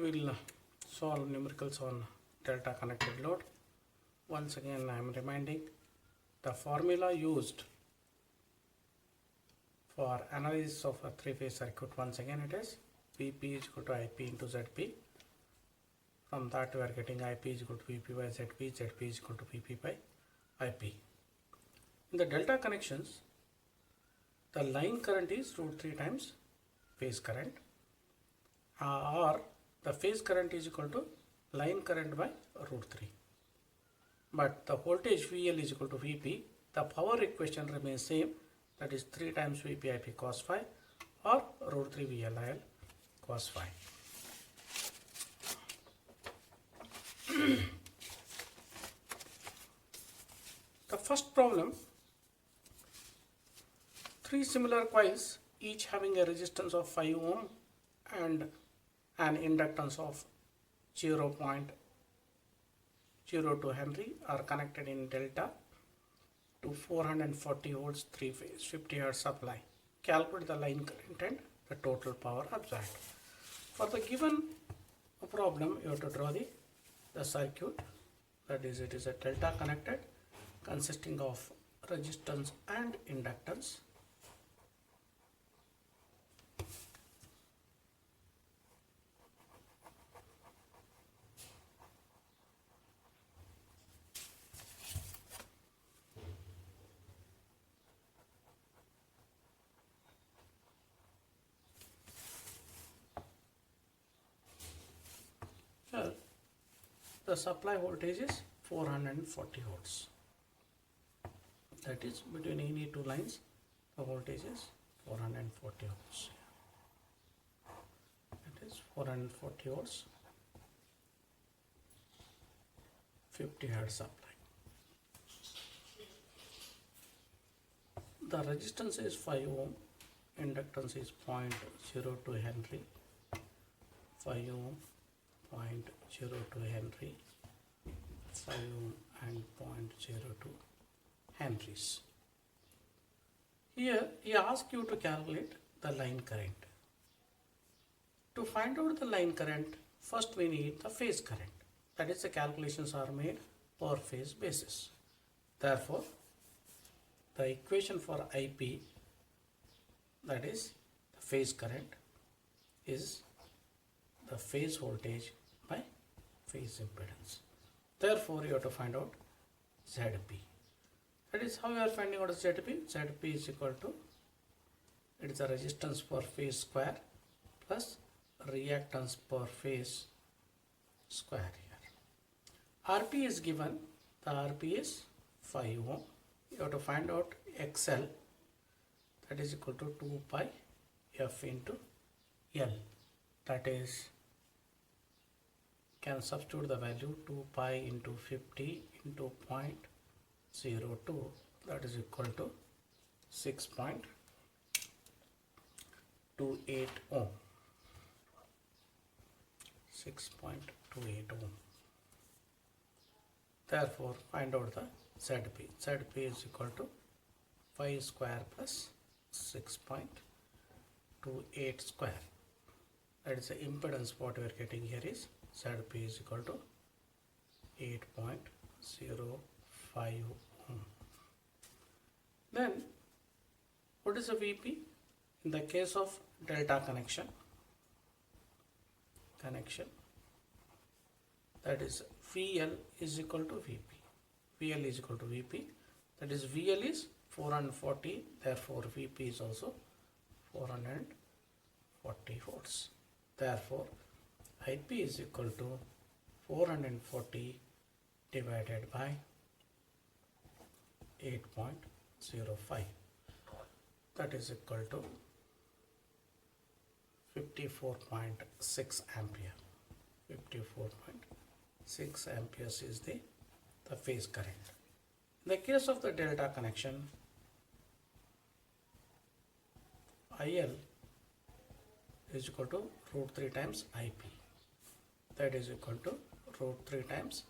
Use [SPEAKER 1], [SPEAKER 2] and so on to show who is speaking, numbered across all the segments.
[SPEAKER 1] we'll solve numericals on delta connected load. Once again I am reminding the formula used for analysis of a three-phase circuit. Once again it is Vp is equal to Ip into Zp. From that we are getting Ip is equal to Vp by Zp, Zp is equal to Vp by Ip. In the delta connections, the line current is √3 times phase current, or the phase current is equal to line current by √3. But the voltage VL is equal to Vp. The power equation remains same, that is 3 times Vp Ip cos phi or √3 VLIL cos phi. The first problem, 3 similar coils each having a resistance of 5 ohm and an inductance of 0.02 Henry are connected in delta to 440 volts 3 phase 50 hertz supply. Calculate the line current and the total power absorbed. For the given problem, you have to draw the circuit. That is, it is a delta connected consisting of resistance and inductance. Here the supply voltage is 440 volts. That is, between any two lines the voltage is 440 volts. It is 440 volts, 50 hertz supply. The resistance is 5 ohm, inductance is 0.02 Henry, 5 ohm, 0.02 Henry, 5 ohm and 0.02 Henrys. Here he asks you to calculate the line current. To find out the line current, first we need the phase current. That is, the calculations are made per phase basis. Therefore, the equation for Ip, that is the phase current, is the phase voltage by phase impedance. Therefore, you have to find out Zp. That is how we are finding out Zp. Zp is equal to, it is the resistance per phase square plus reactance per phase square here. Rp is given, the Rp is 5 ohm. You have to find out XL, that is equal to 2 pi F into L. That is, can substitute the value 2 pi into 50 into 0.02, that is equal to 6.28 ohm. 6.28 ohm. Therefore, find out the Zp. Zp is equal to 5 square plus 6.28 square. That is the impedance. What we are getting here is Zp is equal to 8.05 ohm. Then what is the Vp? In the case of delta connection, that is VL is equal to Vp. VL is equal to Vp. That is, VL is 440. Therefore, Vp is also 440 volts. Therefore, Ip is equal to 440 divided by 8.05. That is equal to 54.6 ampere. 54.6 amperes is the phase current. In the case of the delta connection, IL is equal to √3 times Ip. That is equal to √3 times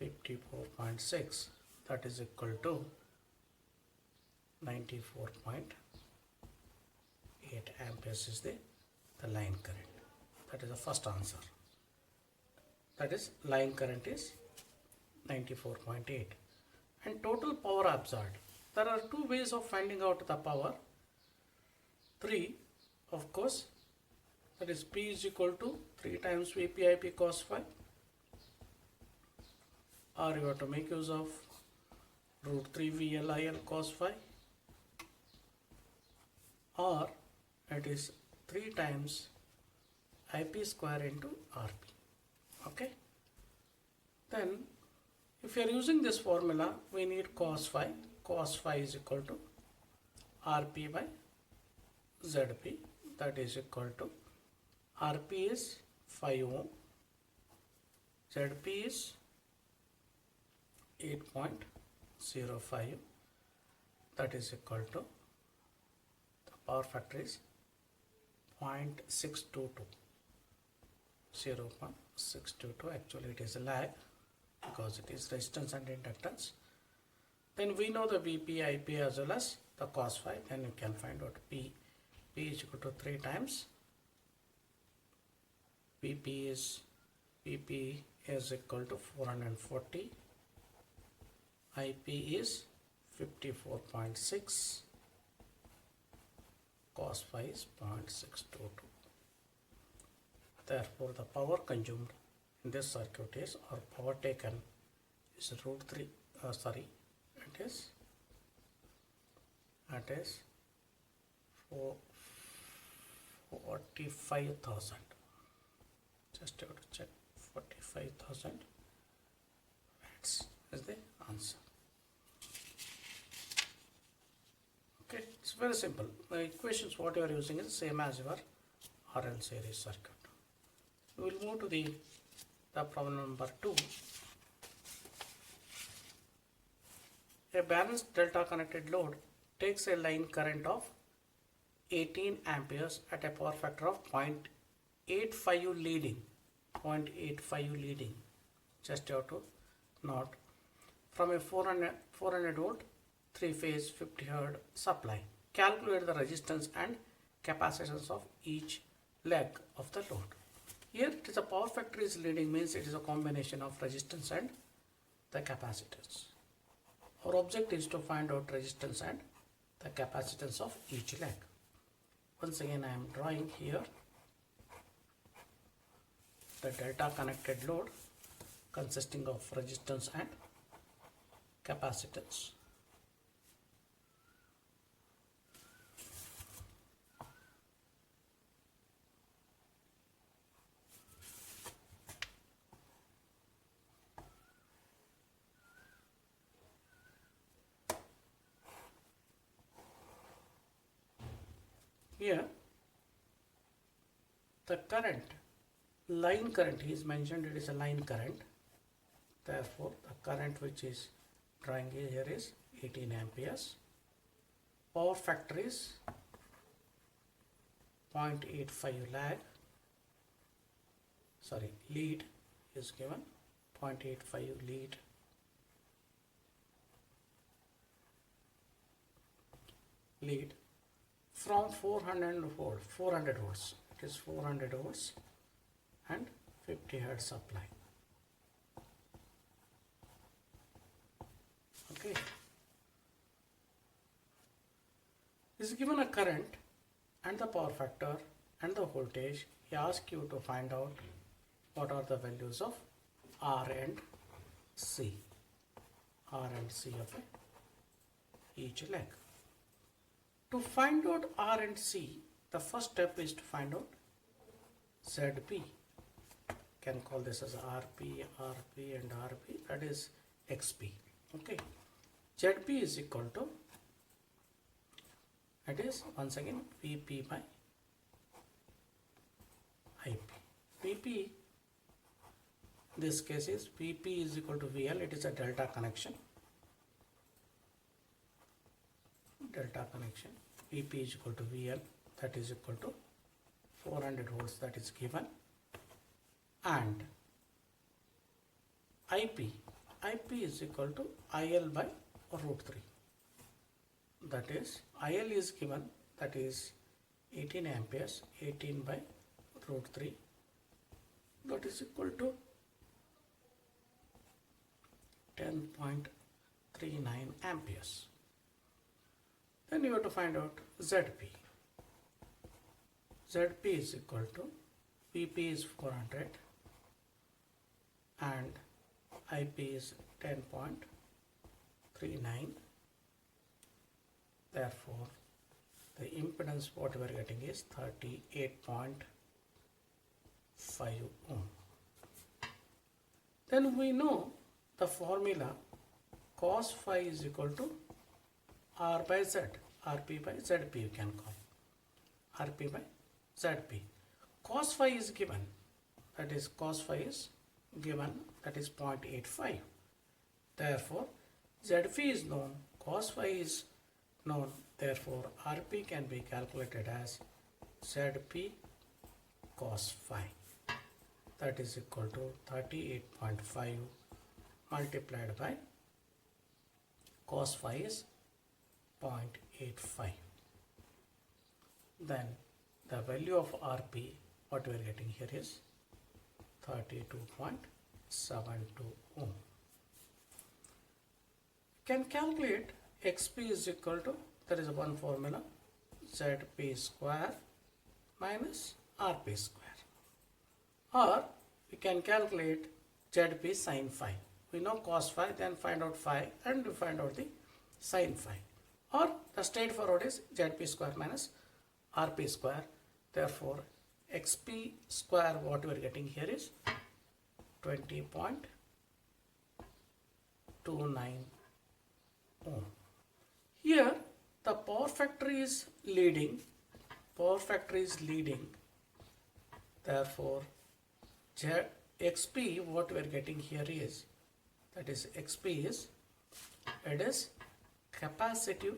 [SPEAKER 1] 54.6. That is equal to 94.8 amperes is the line current. That is the first answer. that is line current is 94.8. And total power absorbed. There are two ways of finding out the power. Three, of course, that is P is equal to 3 times VPIP cos phi, or you have to make use of root 3 VLIL cos phi, or it is 3 times IP square into RP. Okay. Then if you are using this formula, we need cos phi. Cos phi is equal to RP by ZP, that is equal to RP is 5 ohm, ZP is 8.05, that is equal to the power factor is 0.622, 0.622. Actually it is a lag because it is resistance and inductance. Then we know the VP, IP as well as the cos phi. Then you can find out P is equal to 3 times VP is equal to 440, IP is 54.6, cos phi is 0.622. Therefore, the power consumed in this circuit is, or power taken is root 3, it is 45,000. Just have to check, 45,000 watts is the answer. Okay, it's very simple. The equations what you are using is same as your RL series circuit. We will move to the problem number 2. A balanced delta connected load takes a line current of 18 amperes at a power factor of 0.85 leading. 0.85 leading. Just you have to note, from a 400 volt 3-phase 50 Hz supply. Calculate the resistance and capacitance of each leg of the load. Here it is a power factor is leading, means it is a combination of resistance and the capacitance. Our objective is to find out resistance and the capacitance of each leg. Once again I am drawing here the delta connected load consisting of resistance and capacitance. Here the current, line current is mentioned, it is a line current. Therefore the current which is drawing here is 18 amperes. Power factor is 0.85 lead is given, 0.85 lead from 400 volts, it is 400 volts and 50 Hz supply. Okay, is given a current and the power factor and the voltage. He asks you to find out what are the values of R and C of each leg. To find out R and C, the first step is to find out ZP. Can call this as RP and RP, that is XP. Okay, ZP is equal to, it is once again VP by IP. VP, this case is VP is equal to VL, it is a delta connection. VP is equal to VL, that is equal to 400 volts, that is given, and IP is equal to IL by root 3, that is IL is given, that is 18 amperes, 18 by root 3, that is equal to 10.39 amperes. Then you have to find out ZP. ZP is equal to VP is 400 and IP is 10.39. Therefore, the impedance what we are getting is 38.5 ohm. Then we know the formula cos phi is equal to R by Z, RP by ZP you can call, RP by ZP. Cos phi is given, that is cos phi is given, that is 0.85. Therefore, ZP is known, cos phi is known, therefore RP can be calculated as ZP cos phi, that is equal to 38.5 multiplied by cos phi is 0.85. Then the value of RP what we are getting here is 32.72 ohm. Can calculate XP is equal to, there is one formula, ZP square minus RP square, or we can calculate ZP sin phi. We know cos phi, then find out phi and we find out the sin phi, or the straightforward is ZP square minus RP square. Therefore, XP square what we are getting here is 20.29 ohm. Here the power factor is leading, therefore XP what we are getting here is, that is XP is, it is capacitive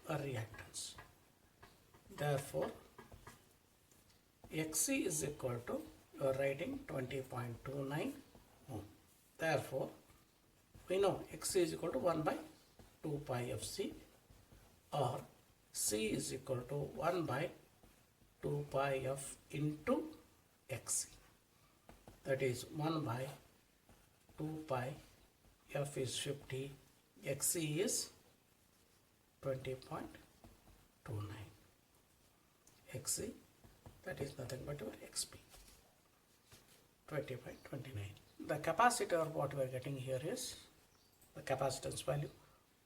[SPEAKER 1] reactance. Therefore, XC is equal to, you are writing 20.29 ohm. Therefore, we know XC is equal to 1 by 2 pi of C, or C is equal to 1 by 2 pi of into XC. That is 1 by 2 pi, F is 50, XC is 20.29. XC, that is nothing but your XP, 20 by 29. The capacitor what we are getting here is, the capacitance value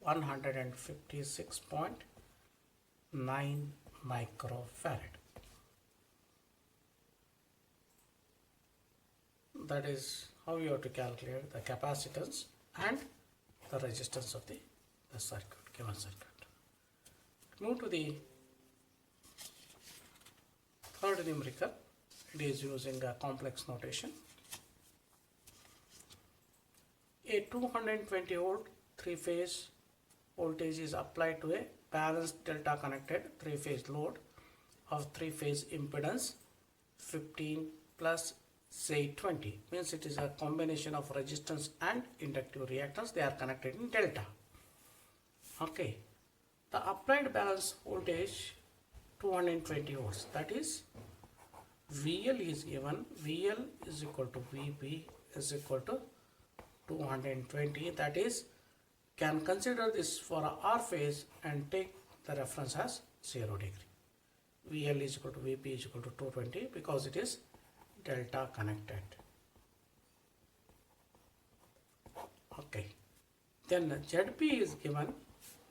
[SPEAKER 1] 156.9 microfarad. That is how you have to calculate the capacitance and the resistance of the circuit, given circuit. Move to the third numerical. It is using a complex notation. A 220 volt 3-phase voltage is applied to a balanced delta connected 3-phase load of 3-phase impedance 15 plus say 20, means it is a combination of resistance and inductive reactance. They are connected in delta. Okay, the applied balance voltage 220 volts, that is VL is given, VL is equal to VP is equal to 220, that is, can consider this for a R phase and take the reference as 0 degree. VL is equal to VP is equal to 220 because it is delta connected. Okay, then ZP is given,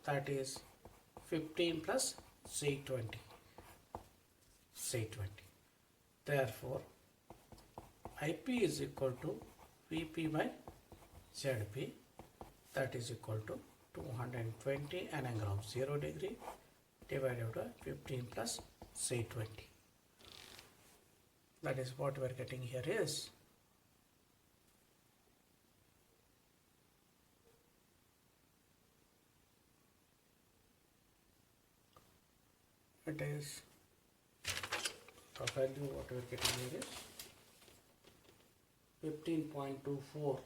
[SPEAKER 1] that is 15 plus C20. Therefore, IP is equal to VP by ZP, that is equal to 220 an angle of 0 degree divided by 15 plus C20. That is what we are getting here is it is the value what we are getting here is 15.24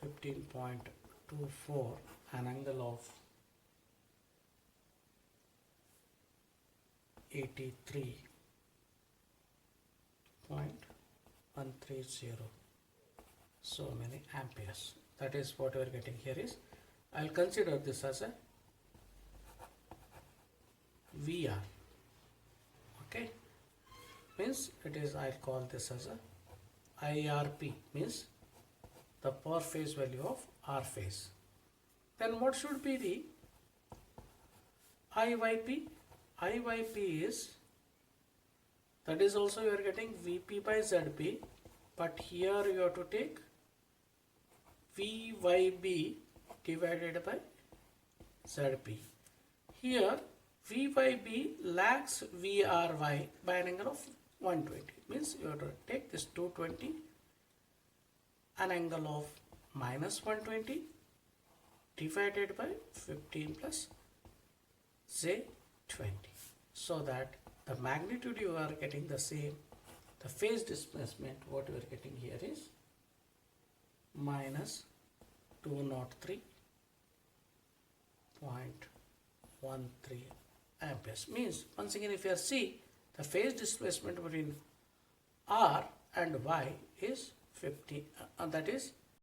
[SPEAKER 1] 15.24 an angle of 83.130 so many amperes. That is what we are getting here is, I'll consider this as a VR. Okay, means it is, I'll call this as a IRP, means the per phase value of R phase. Then what should be the IYP? IYP is, that is also you are getting VP by ZP, but here you have to take VYB divided by ZP. Here VYB lags VRY by an angle of 120, means you have to take this 220, an angle of minus 120 divided by 15 plus J20, so that the magnitude you are getting the same. The phase displacement what we are getting here is minus 203.13 amperes. Means once again, if you see the phase displacement between R and Y is 50, that is